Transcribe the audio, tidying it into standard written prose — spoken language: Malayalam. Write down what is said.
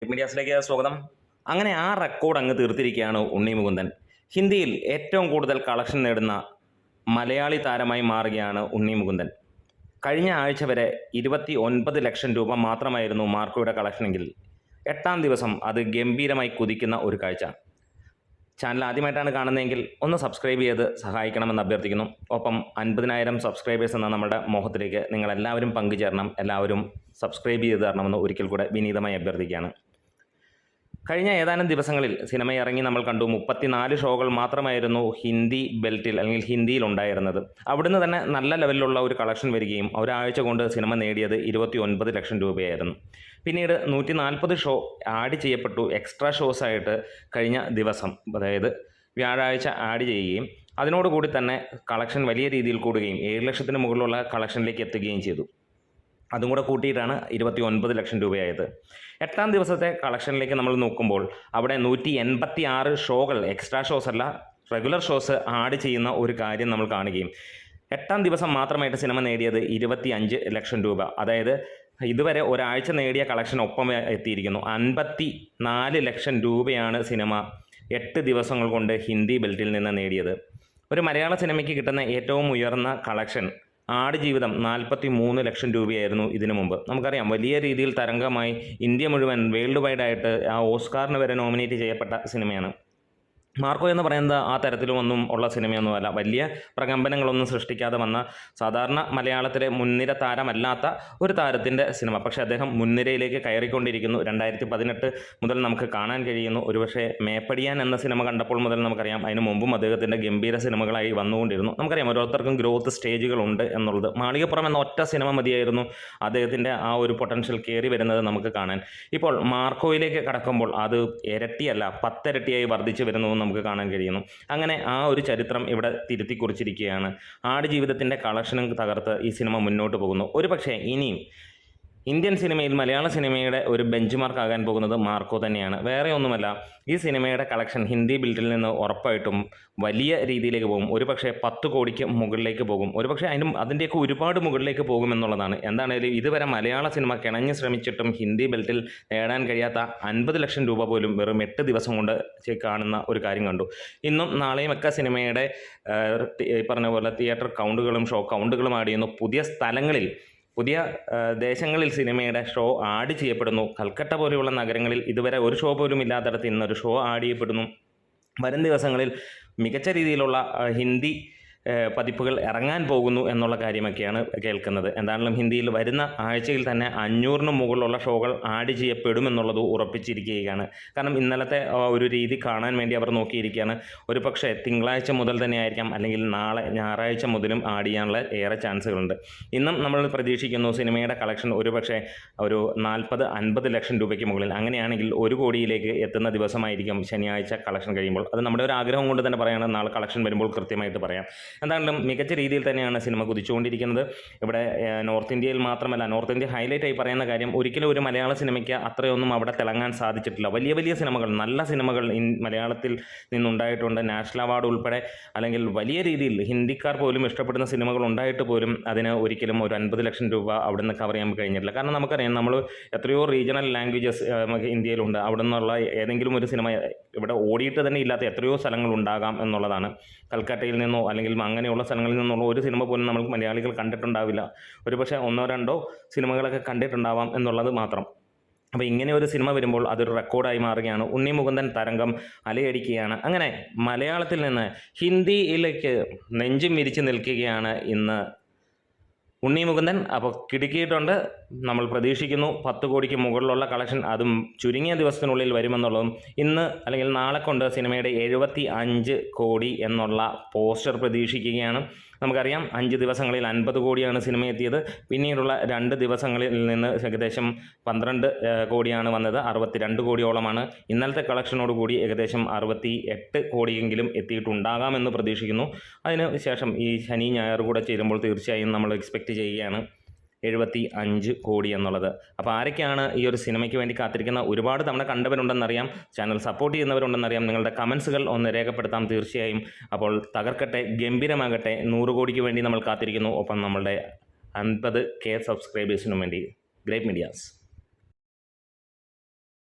മീഡിയാസിലേക്ക് സ്വാഗതം. അങ്ങനെ ആ റെക്കോർഡ് അങ്ങ് തീർത്തിരിക്കുകയാണ് ഉണ്ണി മുകുന്ദൻ. ഹിന്ദിയിൽ ഏറ്റവും കൂടുതൽ കളക്ഷൻ നേടുന്ന മലയാളി താരമായി മാറുകയാണ് ഉണ്ണി മുകുന്ദൻ. കഴിഞ്ഞ ആഴ്ച വരെ 29 ലക്ഷം രൂപ മാത്രമായിരുന്നു മാർക്കോയുടെ കളക്ഷനെങ്കിൽ 8-ാം ദിവസം അത് ഗംഭീരമായി കുതിക്കുന്ന ഒരു കാഴ്ച. ചാനൽ ആദ്യമായിട്ടാണ് കാണുന്നതെങ്കിൽ ഒന്ന് സബ്സ്ക്രൈബ് ചെയ്ത് സഹായിക്കണമെന്ന് അഭ്യർത്ഥിക്കുന്നു. ഒപ്പം 50,000 സബ്സ്ക്രൈബേഴ്സ് എന്ന നമ്മുടെ മോഹത്തിലേക്ക് നിങ്ങളെല്ലാവരും പങ്കുചേരണം, എല്ലാവരും സബ്സ്ക്രൈബ് ചെയ്ത് തരണമെന്ന് ഒരിക്കൽ കൂടെ വിനീതമായി അഭ്യർത്ഥിക്കുകയാണ്. കഴിഞ്ഞ ഏതാനും ദിവസങ്ങളിൽ സിനിമ ഇറങ്ങി നമ്മൾ കണ്ടു 34 ഷോകൾ മാത്രമായിരുന്നു ഹിന്ദി ബെൽറ്റിൽ അല്ലെങ്കിൽ ഹിന്ദിയിൽ ഉണ്ടായിരുന്നത്. അവിടുന്ന് തന്നെ നല്ല ലെവലിലുള്ള ഒരു കളക്ഷൻ വരികയും ഒരാഴ്ച കൊണ്ട് സിനിമ നേടിയത് 29 ലക്ഷം രൂപയായിരുന്നു. പിന്നീട് 140 ഷോ ആഡ് ചെയ്യപ്പെട്ടു എക്സ്ട്രാ ഷോസ് ആയിട്ട് കഴിഞ്ഞ ദിവസം, അതായത് വ്യാഴാഴ്ച ആഡ് ചെയ്യുകയും അതിനോടുകൂടി തന്നെ കളക്ഷൻ വലിയ രീതിയിൽ കൂടുകയും 7 ലക്ഷത്തിന് മുകളിലുള്ള കളക്ഷനിലേക്ക് എത്തുകയും ചെയ്തു. അതും കൂടെ കൂട്ടിയിട്ടാണ് 29 ലക്ഷം രൂപയായത്. 8-ാം ദിവസത്തെ കളക്ഷനിലേക്ക് നമ്മൾ നോക്കുമ്പോൾ അവിടെ 186 ഷോകൾ, എക്സ്ട്രാ ഷോസ് അല്ല റെഗുലർ ഷോസ് ആഡ് ചെയ്യുന്ന ഒരു കാര്യം നമ്മൾ കാണുകയും 8-ാം ദിവസം മാത്രമായിട്ട് സിനിമ നേടിയത് 25 ലക്ഷം രൂപ. അതായത് ഇതുവരെ ഒരാഴ്ച നേടിയ കളക്ഷൻ ഒപ്പം എത്തിയിരിക്കുന്നു. 54 ലക്ഷം രൂപയാണ് സിനിമ 8 ദിവസങ്ങൾ കൊണ്ട് ഹിന്ദി ബെൽറ്റിൽ നിന്ന് നേടിയത്. ഒരു മലയാള സിനിമയ്ക്ക് കിട്ടുന്ന ഏറ്റവും ഉയർന്ന കളക്ഷൻ ആടുജീവിതം 43 ലക്ഷം രൂപയായിരുന്നു ഇതിനു മുമ്പ്. നമുക്കറിയാം വലിയ രീതിയിൽ തരംഗമായി ഇന്ത്യ മുഴുവൻ വേൾഡ് വൈഡായിട്ട് ആ ഓസ്കാറിന് വരെ നോമിനേറ്റ് ചെയ്യപ്പെട്ട സിനിമയാണ്. മാർക്കോ എന്ന് പറയുന്നത് ആ തരത്തിലുമൊന്നും ഉള്ള സിനിമയൊന്നുമല്ല. വലിയ പ്രകമ്പനങ്ങളൊന്നും സൃഷ്ടിക്കാതെ വന്ന സാധാരണ മലയാളത്തിലെ മുൻനിര താരമല്ലാത്ത ഒരു താരത്തിൻ്റെ സിനിമ. പക്ഷേ അദ്ദേഹം മുൻനിരയിലേക്ക് കയറിക്കൊണ്ടിരിക്കുന്നു. 2018 മുതൽ നമുക്ക് കാണാൻ കഴിയുന്നു. ഒരുപക്ഷെ മേപ്പടിയാൻ എന്ന സിനിമ കണ്ടപ്പോൾ മുതൽ നമുക്കറിയാം. അതിനു മുമ്പും അദ്ദേഹത്തിൻ്റെ ഗംഭീര സിനിമകളായി വന്നുകൊണ്ടിരുന്നു. നമുക്കറിയാം ഓരോരുത്തർക്കും ഗ്രോത്ത് സ്റ്റേജുകളുണ്ട് എന്നുള്ളത്. മാളികപ്പുറം എന്ന ഒറ്റ സിനിമ മതിയായിരുന്നു അദ്ദേഹത്തിൻ്റെ ആ ഒരു പൊട്ടൻഷ്യൽ കയറി വരുന്നത് നമുക്ക് കാണാൻ. ഇപ്പോൾ മാർക്കോയിലേക്ക് കടക്കുമ്പോൾ അത് ഇരട്ടിയല്ല 10 ഇരട്ടിയായി വർദ്ധിച്ചു വരുന്നു നമുക്ക് കാണാൻ കഴിയുന്നു. അങ്ങനെ ആ ഒരു ചരിത്രം ഇവിടെ തിരുത്തി കുറിച്ചിരിക്കുകയാണ്. ആടുജീവിതത്തിൻ്റെ കളക്ഷനും തകർത്ത് ഈ സിനിമ മുന്നോട്ട് പോകുന്നു. ഒരുപക്ഷെ ഇനിയും ഇന്ത്യൻ സിനിമയിൽ മലയാള സിനിമയുടെ ഒരു ബെഞ്ച് മാർക്ക് ആകാൻ പോകുന്നത് മാർക്കോ തന്നെയാണ്. വേറെ ഒന്നുമല്ല, ഈ സിനിമയുടെ കളക്ഷൻ ഹിന്ദി ബിൽഡിൽ നിന്ന് ഉറപ്പായിട്ടും വലിയ രീതിയിലേക്ക് പോകും. ഒരുപക്ഷെ 10 കോടിക്ക് മുകളിലേക്ക് പോകും. ഒരുപക്ഷെ അതിൻ്റെയൊക്കെ ഒരുപാട് മുകളിലേക്ക് പോകുമെന്നുള്ളതാണ്. എന്താണെങ്കിലും ഇതുവരെ മലയാള സിനിമ കിണഞ്ഞ് ശ്രമിച്ചിട്ടും ഹിന്ദി ബെൽറ്റിൽ നേടാൻ കഴിയാത്ത 50 ലക്ഷം രൂപ പോലും വെറും 8 ദിവസം കൊണ്ട് കാണുന്ന ഒരു കാര്യം കണ്ടു. ഇന്നും നാളെയും ഒക്കെ സിനിമയുടെ പറഞ്ഞ പോലെ തിയേറ്റർ കൗണ്ടുകളും ഷോ കൗണ്ടുകളും ആഡ് ചെയ്യുന്നു. പുതിയ സ്ഥലങ്ങളിൽ, പുതിയ ദേശങ്ങളിൽ സിനിമയുടെ ഷോ ആഡ് ചെയ്യപ്പെടുന്നു. കൽക്കട്ട പോലെയുള്ള നഗരങ്ങളിൽ ഇതുവരെ ഒരു ഷോ പോലും ഇല്ലാത്തടത്ത് ഇന്നൊരു ഷോ ആഡ് ചെയ്യപ്പെടുന്നു. വരും ദിവസങ്ങളിൽ മികച്ച രീതിയിലുള്ള ഹിന്ദി പതിപ്പുകൾ ഇറങ്ങാൻ പോകുന്നു എന്നുള്ള കാര്യമൊക്കെയാണ് കേൾക്കുന്നത്. എന്താണെങ്കിലും ഹിന്ദിയിൽ വരുന്ന ആഴ്ചയിൽ തന്നെ 500-ന് മുകളിലുള്ള ഷോകൾ ആഡ് ചെയ്യപ്പെടുമെന്നുള്ളത് ഉറപ്പിച്ചിരിക്കുകയാണ്. കാരണം ഇന്നലത്തെ ഒരു രീതി കാണാൻ വേണ്ടി അവർ നോക്കിയിരിക്കുകയാണ്. ഒരു പക്ഷേ തിങ്കളാഴ്ച മുതൽ തന്നെ ആയിരിക്കാം, അല്ലെങ്കിൽ നാളെ ഞായറാഴ്ച മുതലും ആഡ് ചെയ്യാനുള്ള ഏറെ ചാൻസുകളുണ്ട്. ഇന്നും നമ്മൾ പ്രതീക്ഷിക്കുന്നു സിനിമയുടെ കളക്ഷൻ ഒരുപക്ഷെ ഒരു 40-50 ലക്ഷം രൂപയ്ക്ക് മുകളിൽ. അങ്ങനെയാണെങ്കിൽ 1 കോടിയിലേക്ക് എത്തുന്ന ദിവസമായിരിക്കും ശനിയാഴ്ച കളക്ഷൻ കഴിയുമ്പോൾ. അത് നമ്മുടെ ഒരു ആഗ്രഹം കൊണ്ട് തന്നെ പറയുകയാണ്. നാളെ കളക്ഷൻ വരുമ്പോൾ കൃത്യമായിട്ട് പറയാം. എന്താണെങ്കിലും മികച്ച രീതിയിൽ തന്നെയാണ് സിനിമ കുതിച്ചുകൊണ്ടിരിക്കുന്നത്. ഇവിടെ നോർത്ത് ഇന്ത്യയിൽ മാത്രമല്ല, നോർത്ത് ഇന്ത്യ ഹൈലൈറ്റായി പറയുന്ന കാര്യം, ഒരിക്കലും ഒരു മലയാള സിനിമയ്ക്ക് അത്രയൊന്നും അവിടെ തിളങ്ങാൻ സാധിച്ചിട്ടില്ല. വലിയ വലിയ സിനിമകൾ, നല്ല സിനിമകൾ മലയാളത്തിൽ നിന്നുണ്ടായിട്ടുണ്ട്. നാഷണൽ അവാർഡ് ഉൾപ്പെടെ, അല്ലെങ്കിൽ വലിയ രീതിയിൽ ഹിന്ദിക്കാർ പോലും ഇഷ്ടപ്പെടുന്ന സിനിമകൾ ഉണ്ടായിട്ട് പോലും അതിന് ഒരിക്കലും ഒരു 50 ലക്ഷം രൂപ അവിടെ നിന്ന് കവർ ചെയ്യാൻ കഴിഞ്ഞിട്ടില്ല. കാരണം നമുക്കറിയാം നമ്മൾ എത്രയോ റീജിയണൽ ലാംഗ്വേജസ് നമുക്ക് ഇന്ത്യയിലുണ്ട്. അവിടെ നിന്നുള്ള ഏതെങ്കിലും ഒരു സിനിമ ഇവിടെ ഓടിയിട്ട് തന്നെ ഇല്ലാത്ത എത്രയോ സ്ഥലങ്ങൾ ഉണ്ടാകാം എന്നുള്ളതാണ്. കൽക്കട്ടയിൽ നിന്നോ അല്ലെങ്കിൽ അങ്ങനെയുള്ള സ്ഥലങ്ങളിൽ നിന്നുള്ള ഒരു സിനിമ പോലും നമുക്ക് മലയാളികൾ കണ്ടിട്ടുണ്ടാവില്ല. ഒരുപക്ഷെ 1-2 സിനിമകളൊക്കെ കണ്ടിട്ടുണ്ടാവാം എന്നുള്ളത് മാത്രം. അപ്പോൾ ഇങ്ങനെ ഒരു സിനിമ വരുമ്പോൾ അതൊരു റെക്കോർഡായി മാറുകയാണ്. ഉണ്ണി മുകുന്ദൻ തരംഗം അലയടിക്കുകയാണ്. അങ്ങനെ മലയാളത്തിൽ നിന്ന് ഹിന്ദിയിലേക്ക് നെഞ്ചും വിരിച്ച് നിൽക്കുകയാണ് ഇന്ന് ഉണ്ണി മുകുന്ദൻ. അപ്പോൾ കിടുക്കിയിട്ടുണ്ട്. നമ്മൾ പ്രതീക്ഷിക്കുന്നു 10 കോടിക്ക് മുകളിലുള്ള കളക്ഷൻ, അതും ചുരുങ്ങിയ ദിവസത്തിനുള്ളിൽ വരുമെന്നുള്ളതും. ഇന്ന് അല്ലെങ്കിൽ നാളെ കൊണ്ട് സിനിമയുടെ 75 കോടി എന്നുള്ള പോസ്റ്റർ പ്രതീക്ഷിക്കുകയാണ്. നമുക്കറിയാം 5 ദിവസങ്ങളിൽ 50 കോടിയാണ് സിനിമ എത്തിയത്. പിന്നീടുള്ള 2 ദിവസങ്ങളിൽ നിന്ന് ഏകദേശം 12 കോടിയാണ് വന്നത്. 62 കോടിയോളമാണ്. ഇന്നലത്തെ കളക്ഷനോട് കൂടി ഏകദേശം 68 കോടിയെങ്കിലും എത്തിയിട്ടുണ്ടാകാമെന്ന് പ്രതീക്ഷിക്കുന്നു. അതിന് ശേഷം ഈ ശനി ഞായർ കൂടെ ചേരുമ്പോൾ തീർച്ചയായും നമ്മൾ എക്സ്പെക്റ്റ് ചെയ്യുകയാണ് 75 കോടി എന്നുള്ളത്. അപ്പോൾ ആരൊക്കെയാണ് ഈ ഒരു സിനിമയ്ക്ക് വേണ്ടി കാത്തിരിക്കുന്ന? ഒരുപാട് തവണ കണ്ടവരുണ്ടെന്നറിയാം, ചാനൽ സപ്പോർട്ട് ചെയ്യുന്നവരുണ്ടെന്നറിയാം. നിങ്ങളുടെ കമൻസുകൾ ഒന്ന് രേഖപ്പെടുത്താം തീർച്ചയായും. അപ്പോൾ തകർക്കട്ടെ, ഗംഭീരമാകട്ടെ. 100 കോടിക്ക് വേണ്ടി നമ്മൾ കാത്തിരിക്കുന്നു. ഒപ്പം നമ്മളുടെ 50K സബ്സ്ക്രൈബേഴ്സിനും വേണ്ടി. Great medias.